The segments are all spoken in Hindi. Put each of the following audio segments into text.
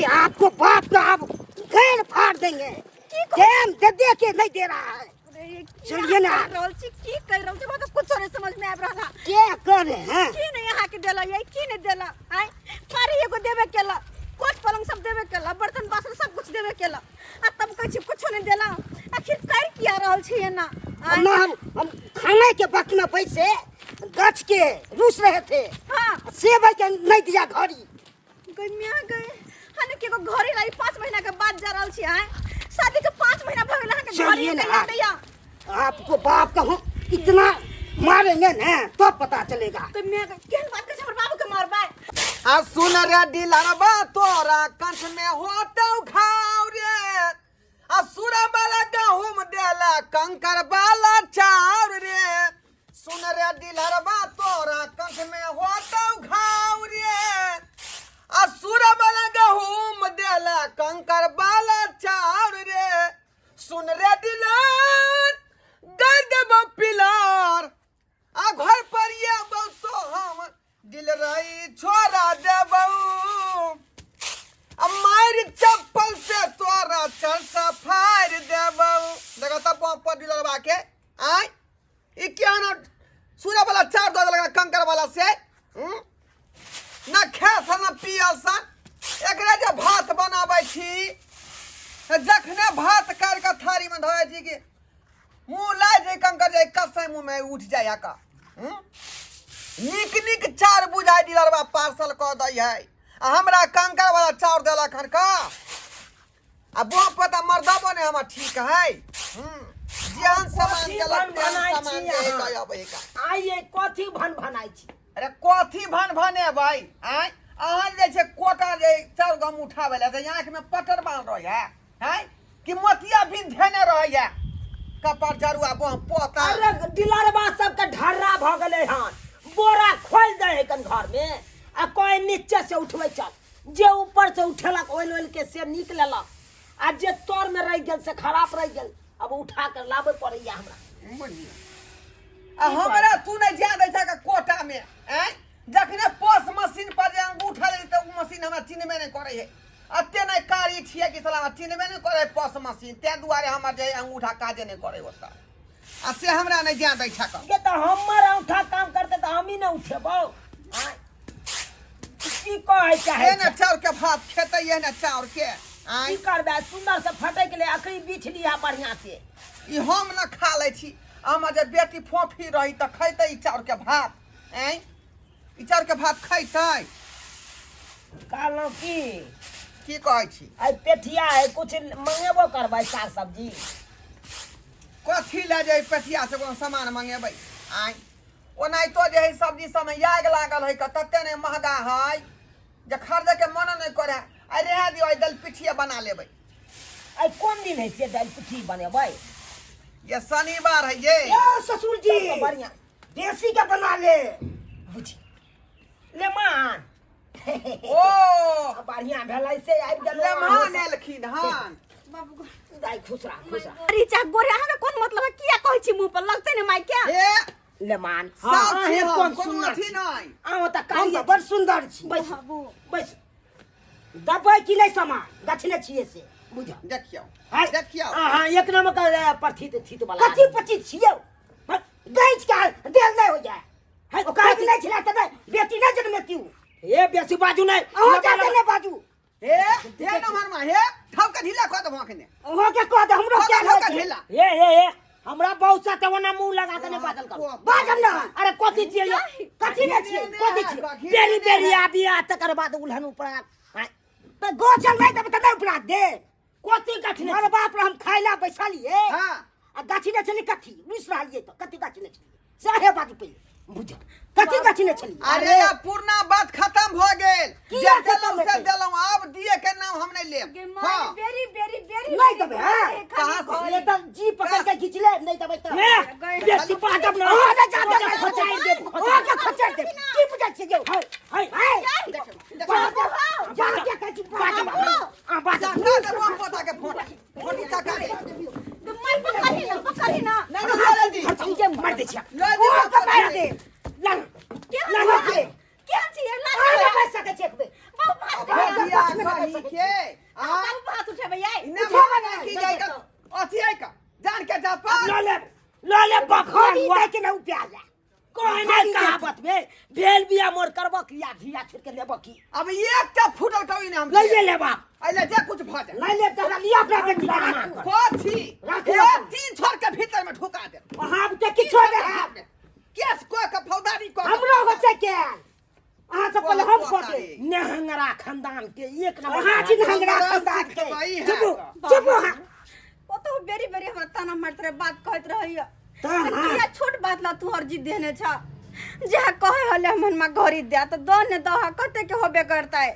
आपको बाप का आप घेर फाड़ देंगे। टाइम दे के नहीं दे रहा है। चलिए ना। की कह रहल छी हमरा तो कुछ नहीं समझ में आ रहला। क्या करे हैं? की नहीं यहाँ के देला ये की नहीं देला आय सारी एगो देबे केला कोट पलंग सब देबे केला बर्तन बासन सब कुछ देबे केला आ तब कह छी कुछ नहीं देला आखिर कर किया रहल छी एना हम खाने के वक्त में पैसे गछ के रूस रहे थे। हां सेब के नहीं दिया घड़ी गमिया गए हने के घरे लाई 5 महीना के बाद जा रहल छी आय शादी के 5 महीना भ गेल हने घरे नहीं दैया। आपको बाप का हम इतना मारेंगे ना तो पता चलेगा। तो मैं केन बात कर हमर बाबू के मारबा आ सुन रे दिलरबा तोरा कंठ में होतौ खाव रे आ सुरा वाला गहुम देला कंकर वाला चाउर रे सुन रे दिलरबा तोरा कंठ में होतौ खाव रे आ सुरा वाला गहुम देला कंकर वाला चाउर रे सुन रे दिलर दर देबो पिलार आ घर पर ये तो हम दिल रही छोरा देबो अब मार चप्पल से तोरा चरसा फाड़ देबो देखा तब पर दिलरबा के आय ई क्या ना सूर्य वाला चार दो लगा कंकर वाला से ना खेस ना पियसन एकरे जे भात बनाबै छी जखने भात काट के थारी में धरै छी कि मुंह लाइ जे कंकर जे कसै मुंह में उठ जाय का निक निक चार बुझाई दिलरबा पार्सल क दै है आ हमरा कंकर वाला चाउर देला खन का आ बों पता मर्दबो ने हम ठीक है जेहन सामान देलक तेहन सामान दे कै अबै का आइ ये कथी भन भनाई छी। अरे कथी भन भने भाई आय अहाँ जे छै कोटा जे चाउर गम उठाबै ले त आंख में पटर बांध रहै है कि मोतिया बिन धेने रहै कपर जरुआ बों पोता। अरे दिलरबा सब के ढर्रा भ गेले हन बोरा खोल दे है कन घर में आ कोई नीचे से उठवे चल जे ऊपर से उठेलक ओइल ओइल के से निक लेलक आ जे तोर में रह गेल से खराब रह गेल अब उठा कर लाबे पड़ैया हमरा। आ हमरा तू नहीं जा दै छ कोटा में हैं जखने पोस मशीन पर जे अंगूठा ले त उ मशीन हमरा चिन्हबे नहीं करे है अते नहीं कारी छिए कि साला चिन्हबे नहीं करे पोस मशीन ते दुआरे हमर जे अंगूठा काजे नहीं करे ओता आ से हमरा नहीं जा दै छ ये तो हमर अंगूठा काम करते तो हम ही न उठेबो की कहै चाहे ना चाउर के भात खेते ये ना चाउर के की करबे सुंदर से फटे के लिए अकड़ी बीछ लिया बढ़िया से ई हम न खा ले छी हमर जे बेटी फोफी रही त खैते ई चाउर के भात हैं ई चाउर के भात खैते कहलौं की कहै छी आई पेठिया है कुछ मंगेबो करबै साग सब्जी कथी ले जे पेठिया से कोनो सामान मंगेबै आय ओनाइ तो जे है सब्जी सब में आग लागल है कते ने महंगा है जे खरीदे के मन नहीं करे आई रह दियो दल पिठिया बना लेबै। आई कौन दिन है से दाल पिठी बनेबै ये शनिवार है ये ससुर जी बढ़िया देसी का बना ले बुझी ले मान ओ बढ़िया भेलै से आबि गेल लेमहान एलखिन हन बाबू दाई खुश रह अरे चा गोरे अहाँ के कौन मतलब है किया कहै छी मुंह पर लगते ने माई क्या हे ले मान साथ हे कौन कोनो सुंदर अथी नहीं आहो त काई बड़ सुंदर छी बैस बाबू बैस दबै कि नहीं सामान गछले छिए से बुझ देखियो हाय देखियो हां एक नंबर का प्रथित थित वाला कथी पची छियो गैच का देल नहीं हो जाए है काहे नहीं छिला तबे बेटी नहीं जन्म क्यों ए बेसी बाजू नहीं ओ जाते नहीं बाजू हे दे नंबर में हे ठोक के ढीला क दबो अखने ओहो के कह दे हमरो क्या ठोक के ढीला ए हमरा बहुत सा तवना मुंह लगा के नहीं बादल कर बाजम ना अरे कथी छिए कथी नहीं छिए कथी छिए बेरी बेरी आबी आ तकर बाद उल्हन ऊपर तो गो चल नहीं तब तब ऊपर दे कथी गठने अरे बाप रे हम खाइला बैसा लिए हां आ गाछी ने चली कथी रुस रहलिए तो कथी गाछी ने चली साहे बात पे बुझ कथी गाछी ने चली अरे पूर्णा बात खत्म हो गेल जे देलौ से देलौ अब दिए के नाम हम नहीं लेब हां वेरी वेरी वेरी नहीं दबे हां कहां से ये तो जी पकड़ के खींच ले नहीं दबे तो बेसी पाजब ना ओ जा जा खचाई दे ओ के खचाई दे की बुझा छी जो हाय हाय जा के कथी पाजब आ बाजा ना दे हम पोता के फोटी तका दे तो मैं पकड़ी ना नहीं ले दी ठीक मार दे छिया ले दी ओ के मार दे लंग क्या लंग के क्या चाहिए आ पैसा के चेक पे भैया कही के बाबू हाथ उठे भैया इन्हें माना की जाएगा अथी है का जान के जा पर ले बखरी दे के न प्याला कोई नहीं कहावत में भेल बिया मोर करबो किया धिया छिड़ के लेबो की अब एक टा फुटल कभी नहीं हम ले लेबा अइले जे कुछ भ जाए ले तोरा लिया अपना बेटी का मां कर कथी राखी ए अपन। तीन छोर के भीतर में ढुका दे हम तो किछो दे केस को के फौदारी को हमरो हो छै के अहाँ से पहले हम बहुत कहते तारीफ। नेहंगरा खानदान के एक नंबर अहाँ छी नेहंगरा खानदान के वही है चुप का। चुप हाँ वो तो बेरी बेरी हमरा ताना मारत रहे बात कहत रहियो तो हाँ। किया छोट बात ला तू और जिद देने छ जहाँ कहे हले मन में घरी दे तो दोने दह कते के होबे करता है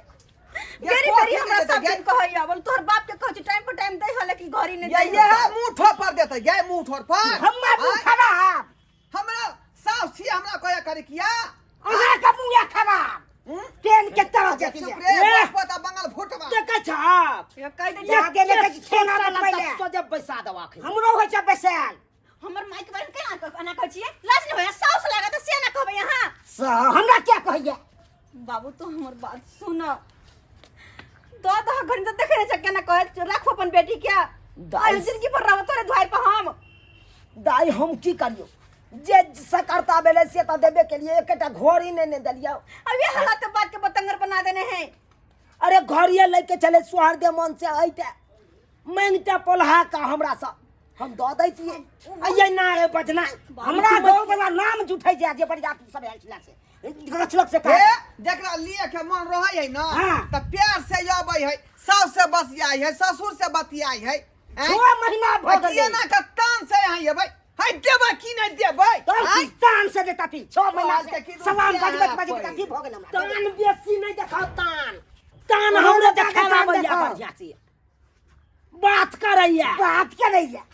बेरी बेरी हमरा सब दिन कहैया बोल तोहर बाप के कहै टाइम पर टाइम दे हले कि घरी ने दे ये मुंह ठोर पर देते ये मुंह ठोर पर हम्मा मुंह खराब हमरा साफ छी हमरा कोया करे किया अहाँ का मुंह खराब पेन के तरह चुप जतिया रे पता बंगाल फुटवा ते कह छ ये कह दे या गेले के खेना न पहिले तो जब पैसा दवा के हमरो होय छ बैसल हमर माइक बारे के ना कह छिए लाज न होया साउस लागा त से ना कहबे यहां हमरा क्या कहिए बाबू तो हमर बात सुन दो घंटे तो देखे छ केना कह राखो अपन बेटी क्या दाई- जिंदगी भर रह तोरे द्वार पर हम दाई हम की करियो जे सकरता बेले से त देबे के लिए एकटा घोड़ी ने दलियो अब ये हालत बात के बतंगर बना देने हैं अरे घोड़िए लेके चले सुहार दे मन से आइते मांगते पोल्हा का हमरा सा हम दो दै छिए अये ना है बजना हमरा गांव वाला नाम जुठै जा जे बढ़िया तू सब आइला से गछलक से ए कह जकरा लिए के मन रहै है ना हाँ। त प्यार से आबै है सास से बतियाई है ससुर से बतियाई है 6 महीना भ बतिया गेलै ना का तान से यहाँ येबै है देबै कि नहीं देबै तो तान से देता थी 6 महीना आज के की सलाम रुपया बजबत है बजबत कोई। की भ गेल हमरा तान बेसी नहीं देखाओ तान हमरे देखावा बढ़िया बढ़िया से बात करैया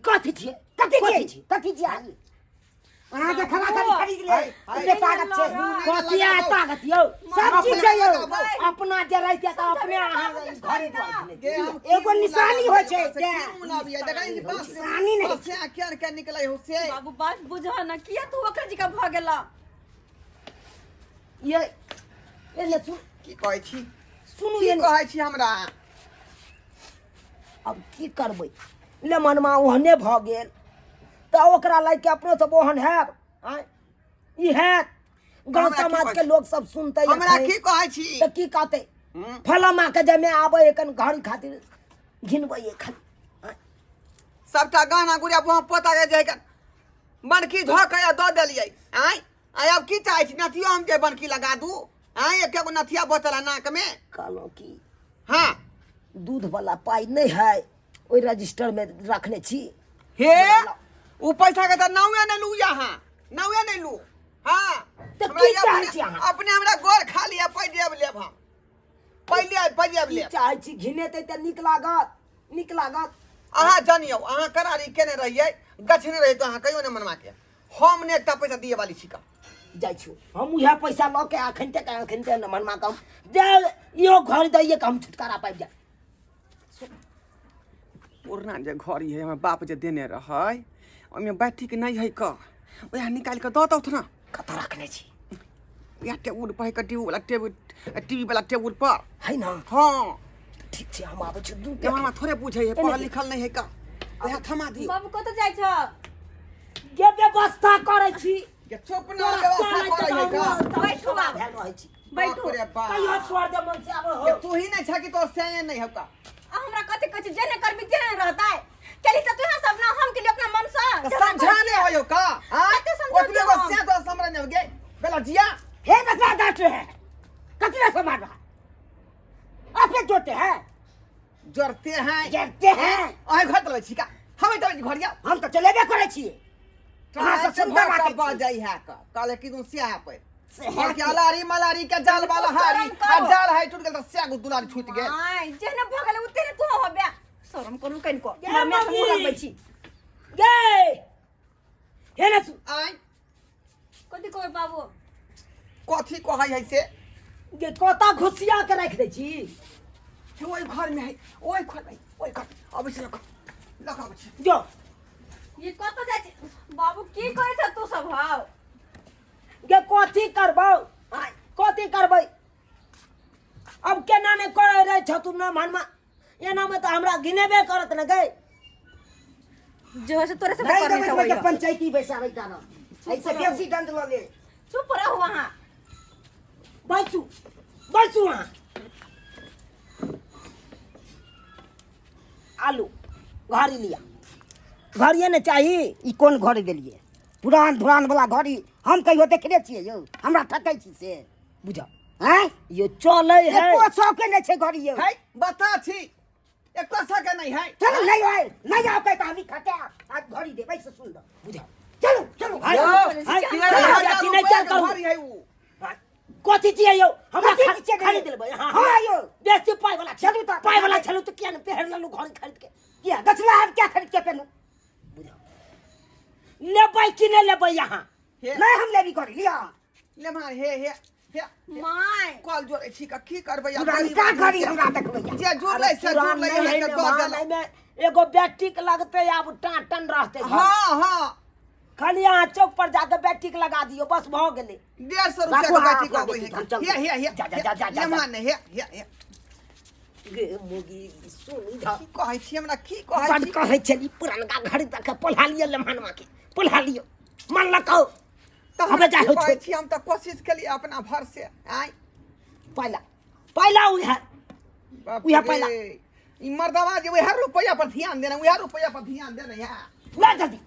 कथी छिए कथी छिए अहाँ के खला खरीद ले एते ताकत छै कथी आ ताकत यौ सब चीज छै यौ अपना जे रहते त अपने अहाँ घर पर एगो निशानी होइ छै निशानी नहीं से केर के निकलै हो से बाबू बात बुझा ना किया तू ओकर जी का भ गेला ये ले की कहै छी सुनू की ये कहै छी हमरा अब की करबै ले मनमा ओहने भ गेल त ओकरा लायक अपने सब ओहन है ई है गांव हमरा की समाज कहै के लोग सब सुनते हमरा की कहै छी त की कहते फलमा के जमे आबै एकन घर खातिर घिनबै एखन सबटा गाना गुड़िया वहां पोता के जाय बनकी धो के दऽ देलियै आय अब की चाहै छी नथियो हम के बनकी लगा दू एक एगो नथिया बचल है नाक में कहलहुँ की हाँ दूध वाला पाई नहीं है ओई रजिस्टर में रखने छी हे उ पैसा के त नावे नै लू यहाँ नावे नै लू हाँ तो हमरा की ये चाहै अपने- छी अहाँ? अपने हमरा गोर खा लिया पैजेब लेब हम पैजेब की लेब चाहै छी घिनेतै त नीक लागत अहाँ जानियो अहाँ करारी केने रहियै गछने रही तो अहाँ कहियो ने मनमा के हम ने एकटा पैसा दिए वाली छिका जाइ छु हम उहे पैसा ल के अखन ते मनमा कम जे यो घर दैए के हम छुटकारा पाबि जाए पुरना जे घर है हमर बाप जे देने रहै ओहिमे बैठी के नहीं है क ओया निकाल के दऽ दौथ ना कतऽ रखने छी या टेबुल पर के टीवी वाला टेबुल पर है ना हाँ ठीक छै हम आबै छु दू जमाना थोड़े बुझै है पढ़ल लिखल नहीं है का ओया थमा दियो बाबू कत जाय छ के व्यवस्था करै छी के चुप ना व्यवस्था करै है का बैठू बाबू भेल रहै छी बैठू बाप रे बाप। कहियो छोड़ दे मन से आबै के हो तू ही नहीं छ कि तो से नहीं है का हमरा कथि कह छी जेने करबी तेने रहता है केली त तू सब ना हम के लिए अपना मन से समझाने हो का हां कते समझाऊ ओतने को हम? से तो समझ नहीं गे बेला जिया हे बता डांट है कतना समाज आपे जोते हैं जरते हैं जरते हैं आय घर तले छिका हमें तो घरिया हम तो चलेबे करै छियै कहाँ से सुंदर का बात बा जाई है का काले की दूं सिया पे से और क्या लारी मलारी के जाल वाला हारी आ जाल है टूट गेल त सिया गो दुलारी छूट गेल आय जेने भ गेल उतेने तू हो बे शरम करू कइन को ये मैं मम्मी। मुंह लगबै छी गे हे ना आय कथि कहै बाबू कथी कहै है से गे कोता घुसिया के रख दै छी कि ओई घर में है ओई घर में ओई घर अब से लगा छी जो ये कत जाय छी बाबू की कहै छ तू सब हाव गे कथी करबौ कथी करबै अब केना ने करे रे छ तू ना मन में एना में तो हमरा गिनेबे करत न गए जो है से तोरे से नहीं करने देबै से के होइयो। पंचायती बैसाबै काना ऐसे बेसी दंड ल ले चुप रहो वहाँ। बैठू बैठू वहाँ आलू घड़ी लिया घड़िए ने चाहिए ई कोन घर देलिए पुरान धुरान वाला घड़ी हम कहियो देखले छियै यौ हमरा ठकै छी से बुझा हैं ये चले है एको सौ के नहीं छै घड़ी यौ है बता छी एक पैसा के नहीं है चलो नहीं आए नहीं आओ कहता हम खटे आज घड़ी देबै से सुन लो बुझा चलो चलो हाय यो, हाय तीन हाय, हजार चाची रुपया नहीं चल के करू घड़ी है वो कथी चाहिए यो हमरा कथी चाहिए? खरीद लेबै हां हाँ यौ बेसी पाई वाला चलू तो पाई वाला चलू तो किया न पहर ललू घर खरीद के क्या गछला हम क्या खरीद के पेनु लेबै कि नहीं लेबै यहाँ हे नहीं हम लेबी घड़ी लिया ले मार हे माय कॉल जोड़े छी का की करबै अब पुरानी का घड़ी हमरा देखबै जे जोड़ ले से जोड़ ले नहीं है है के दो मां देला में एगो बैटरी के लगते अब टाटन रहते घर। हां हां खाली यहाँ चौक पर जाके बैटरी के लगा दियो बस भ गेले 150 रुपया राखू, के हाँ, बैठी का राखू, होई चल, चल, है हे जा, जा, जा, जा, ले मान हे गे मुगी सुन इधर की कहै छी हमरा की कहै बड़ छी कहै छली पुरनका घड़ी तक के पोल्हा लियो लम्हानवा के पोल्हा लियो मन लकाओ अबे जा हो कहै छी हम त कोशिश केलिए अपना भर से आई पहला पहला उहे बाप उहे रे, पहला। ई मर्दवा जे वह रुपया पर ध्यान देना वह रुपया पर ध्यान देना है ला जल्दी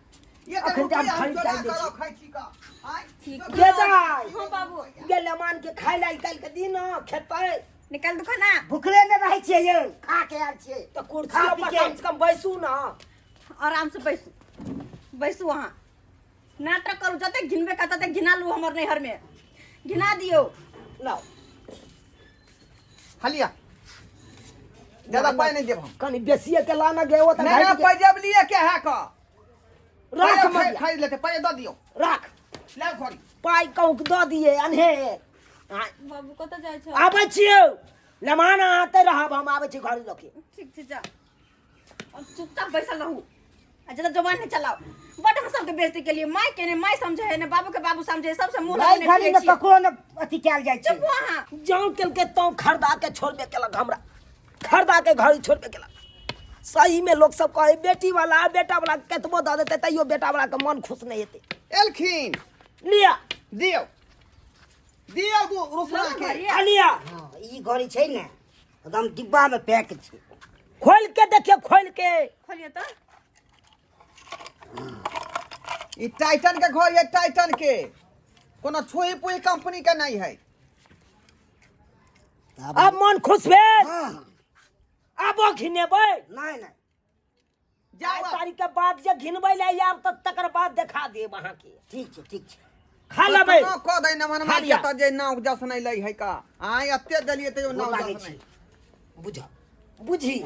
ये अखन रुपया जा हम खरीद चोरा दे करो खाइ छी का आई ठीक दे दाई हाँ बाबू गे लमान के खाइ लाई काल के दिन खेतै निकाल दो खाना। भुखले में रहै छियै यौ खा के आयल छियै तो कुर्सी खा पर पी के। कम से कम बैसू ना आराम से बैसू बैसू वहाँ नाटक करू जते घिनबे का तते घिना लू हमर नैहर में घिना दियो। लाओ हलिया ज्यादा पाई नहीं देब हम कनी बेसिए के लाना गए हो त नहीं नहीं पाई जब लिए के है का राख पाई मत खरीद लेते पाई दे दियो राख ले घड़ी पाई कहूँ दऽ दिए अनहेर बाबू कतऽ जाइ छ? आबै छियौ लमान आते रहब हम आबै छी घर लऽ के ठीक छै जा अब चुपचाप बैसल रहू आ ज्यादा जबान नहीं चलाओ। बट हम सबके बेइज्जती के लिए माय के ने माय समझे है ने बाबू के बाबू समझे है, सबसे मुंह भाई लगने घड़ी में ककरो न अथी कैल जाइ छै चुप वहाँ। जान केल के तो खरीदा के छोड़बे केलक हमरा खरीदा के घड़ी छोड़बे केलक सही में लोग सब कहे बेटी वाला बेटा वाला केतबो दऽ देते तैयो बेटा वाला के मन खुश नहीं हेते एलखिन लिया दियो दियो दू रुपया लो के घड़ी। आ लिया हाँ ई घड़ी छै ने एकदम डिब्बा में पैक छै खोल के देखिए खोल के खोलिए तो ई टाइटन के घर है टाइटन के कोनो छुई पुई कंपनी के नहीं है अब मन खुश भेल हाँ अब घिनेबै नहीं नहीं जाए जाओ तारीख के बाद जे घिनबै ले आब त तकर बाद देखा देब अहाँ के ठीक छै खा लेबै कह दे न मन खा लिया। मार जे नाव जस नहीं लई है का आई अत्ते दलिए ते नाव लागे जस छै नहीं बुझ बुझी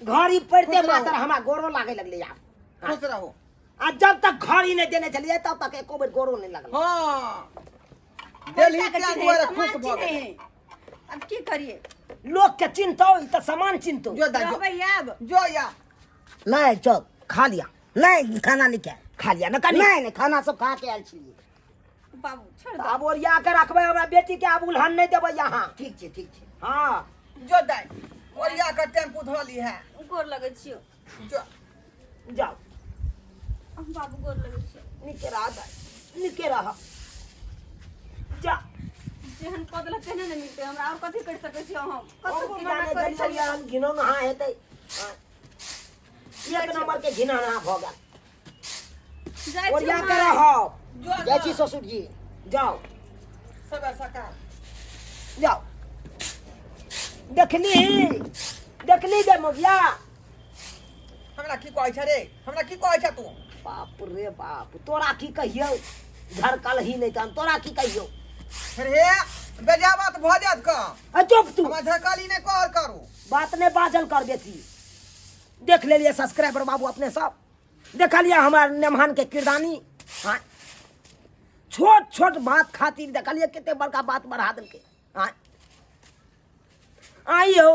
घड़ी पड़ते खुश रहो। मात्र हमरा गोरो लागे लगले आब खुश रहो आ जब तक घड़ी नहीं देने चलिए तब तक एको बेर गोरो नहीं लगल हां दिल्ली पैसा के के दुआरे चीज़ है, खुश सामान भ चीज़ गेल है। अब की करिए लोग के चिंतो ई त सामान चिंतो जो दा रहबै अब जो या नहीं चल खा लिया नहीं खाना नहीं क्या खा लिया ना कनी नहीं नहीं खाना सब खा के आयल छियै बाबू छोड़ दो। अब ओरिया के रखबै हमरा बेटी के अब उल्हन नहीं देबै यहाँ ठीक छै हाँ जो दाई ओरिया का टेम्पू धोली है गोर लगै छियो। जो जाओ बाबू गोर लगै छियो। निके रह निके रह जा जेहन कऽ देलक तेहने ने मिलतै हमरा और कथी कर सकै छियै हम कतौ कतौ की की मना करै जाने छलियै हम घिनो ना हेतै एक नंबर के घिना ना भऽ गेल जाइ ओरिया छियै के माय। रह जो जाइ छी ससुर जी जाओ सब सका जाओ देखली गे मुखिया हमरा की कहै छ रे हमरा की कहै छ तू बाप रे बाप तोरा की कहियो झरकल ही नहीं तहन तोरा की कहियो फिर हे बेजा बात भ जात का आ चुप तू हम धकाली ने कॉल करू बात नहीं बाजल कर बेसी देख ले लिए सब्सक्राइबर बाबू अपने सब देख लिया हमार नेमहान के किरदानी हाँ छोट छोट बात खातिर देख लिया कितने बड़का बात बढ़ा दिलके हाँ आइयो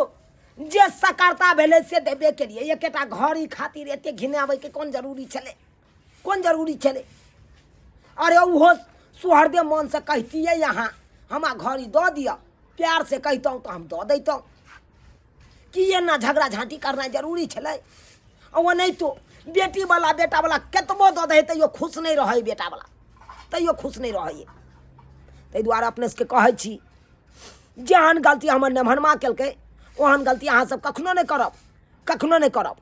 जे सकारता भेले से देबे के लिए एकेटा घड़ी खातिर एते घिनावे के कौन जरूरी छले अरे वो सुहरदे मन से कहतिए यहाँ हमा घड़ी दऽ दिया प्यार से कहता तो हम दऽ देता कि एना झगड़ा झाँटी करना जरूरी छलै और नहीं तो बेटी वाला बेटा वाला केतबो दऽ दे तैयो खुश नहीं रहे बेटा वाला तैयो खुश नहीं रहे ताहि दुआरे अपने सबके कहै छी जेहन गलती हमर नमहरमा केलकै ओहन गलती अहाँ सब कखनो नहीं करब